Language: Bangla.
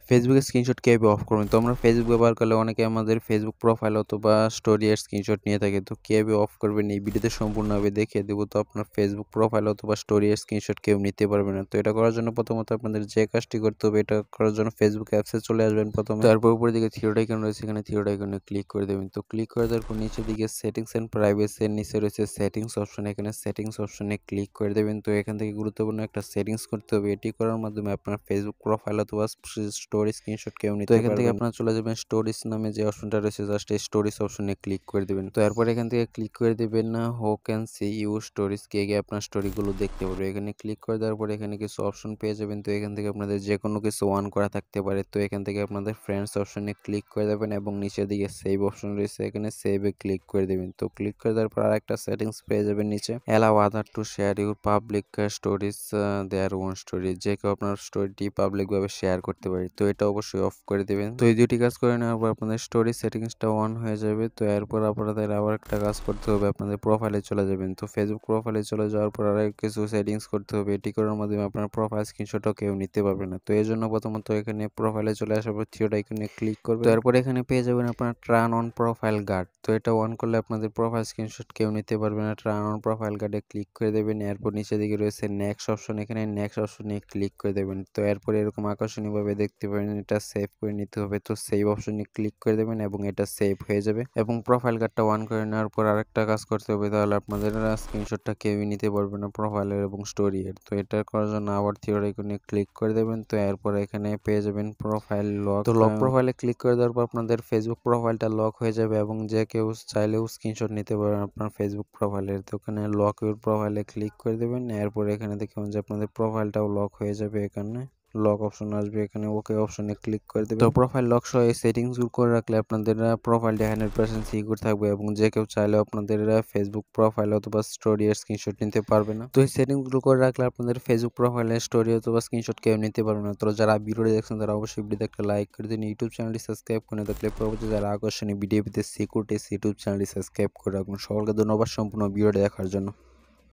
ফেসবুকে স্ক্রিনশট কিভাবে অফ করবেন? তো আমরা ফেসবুক ব্যবহার করলে অনেকে আমাদের ফেসবুক প্রোফাইল অথবা স্টোরি এর স্ক্রিনশট নিয়ে থাকে। তো কিভাবে অফ করবেন এই ভিডিওতে সম্পূর্ণভাবে দেখিয়ে দেব। তো আপনার ফেসবুক প্রোফাইল অথবা স্টোরি এর স্ক্রিনশট কেউ নিতে পারবে না। তো এটা করার জন্য প্রথমত আপনাদের যে কাজটি করতে হবে, এটা করার জন্য ফেসবুক অ্যাপসে চলে আসবেন প্রথমে। তারপর উপরের দিকে থ্রি আইকন রয়েছে, এখানে থ্রি আইকনে ক্লিক করে দেবেন। তো ক্লিক করে দেওয়ার পর নিচের দিকে সেটিংস এন্ড প্রাইভেসি এর নিচে রয়েছে সেটিংস অপশন, এখানে সেটিংস অপশনে ক্লিক করে দেবেন। তো এখান থেকে গুরুত্বপূর্ণ একটা সেটিংস করতে হবে। এটি করার মাধ্যমে আপনার ফেসবুক প্রোফাইল অথবা স্টোরি স্ক্রিনশট কেউ নিতে পারবে না। তো এখান থেকে আপনারা চলে যাবেন স্টোরিজ নামে যে অপশনটা রয়েছে, জাস্ট এই স্টোরিজ অপশনে ক্লিক করে দিবেন। তো এরপর এখান থেকে ক্লিক করে দিবেন না who can see your stories, কে গিয়ে আপনার স্টোরিগুলো দেখতে পারবে। এখানে ক্লিক করে দেওয়ার পর এখানে কিছু অপশন পেয়ে যাবেন। তো এখান থেকে আপনাদের যে কোনো কিছু অন করা থাকতে পারে। তো এখান থেকে আপনাদের ফ্রেন্ডস অপশনে ক্লিক করে দেবেন এবং নিচের দিকে সেভ অপশন রয়েছে, এখানে সেভে ক্লিক করে দিবেন। তো ক্লিক করে দেওয়ার পর আরেকটা সেটিংস পেয়ে যাবেন নিচে, allow other to share your public stories their own story, যে কেউ আপনার স্টোরিটি পাবলিক ভাবে শেয়ার করতে পারে। তো এটা অবশ্যই অফ করে দিবেন। তো এই দুটি কাজ করে নেওয়ার পর আপনাদের স্টোরি সেটিংসটা অন হয়ে যাবে। তো এরপর আপনাদের আবার একটা কাজ করতে হবে, আপনাদের প্রোফাইলে চলে যাবেন। তো ফেসবুক প্রোফাইলে চলে যাওয়ার পর আরো কিছু সেটিংস করতে হবে। এটি করার মাধ্যমে আপনার প্রোফাইল স্ক্রিনশটও কেউ নিতে পারবে না। তো এর জন্য প্রথমত এখানে প্রোফাইলে চলে আসার পর থ্রি আইকনে ক্লিক করবেন। তারপর এখানে পেয়ে যাবেন আপনার টার্ন অন প্রোফাইল গার্ড। তো এটা অন করলে আপনাদের প্রোফাইল স্ক্রিনশট কেউ নিতে পারবে না। টার্ন অন প্রোফাইল গার্ডে ক্লিক করে দেবেন। এরপর নিচের দিকে রয়েছে নেক্সট অপশন, এখানে নেক্সট অপশনে ক্লিক করে দেবেন। তো এরপর এরকম আকর্ষণীয়ভাবে দেখতে পারেন, এটা সেভ করে নিতে হবে। তো সেভ অপশনে ক্লিক করে দেবেন এবং এটা সেভ হয়ে যাবে। এবং প্রোফাইল গার্ডটা অন করে নেওয়ার পর আরেকটা কাজ করতে হবে, তাহলে আপনাদের স্ক্রিনশটটা কেউই নিতে পারবে না প্রোফাইলের এবং স্টোরি এর। তো এটা করার জন্য আবার থ্রি আইকনে ক্লিক করে দেবেন। তো এরপর এখানে পেয়ে যাবেন প্রোফাইল লক। তো লক প্রোফাইলে ক্লিক করে দেওয়ার পর আপনাদের ফেসবুক প্রোফাইলটা লক হয়ে যাবে এবং যে কেউ চাইলেও স্ক্রিনশট নিতে পারবেন আপনার ফেসবুক প্রোফাইলের। তো ওখানে লক ইউর প্রোফাইলে ক্লিক করে দেবেন। এরপর এখানে দেখবেন যে আপনাদের প্রোফাইলটাও লক হয়ে যাবে, এখানে লক অপশন আসবে, এখানে ওকে অপশনে ক্লিক করে দেবেন। তো প্রোফাইল লক সহ এই সেটিংসগুলো করে রাখলে আপনাদের প্রোফাইলটা 100% সিকিউর থাকবে এবং যে কেউ চাইলেও আপনাদের ফেসবুক প্রোফাইল অথবা স্টোরি এর স্ক্রিনশট নিতে পারবে না। তো এই সেটিংসগুলো করে রাখলে আপনাদের ফেসবুক প্রোফাইলের স্টোরি অথবা স্ক্রিনশট কেউ নিতে পারবে না। তো যারা ভিডিওটি দেখছেন তারা অবশ্যই ভিডিওতে একটা লাইক করে দিন, ইউটিউব চ্যানেলটি সাবস্ক্রাইব করে থাকলে পরবর্তী যারা আকর্ষণীয় ভিডিও পেতে সিকিউরিটি ইউটিউব চ্যানেলটি সাবস্ক্রাইব করে রাখুন। সকলকে ধন্যবাদ সম্পূর্ণ ভিডিওটি দেখার জন্য।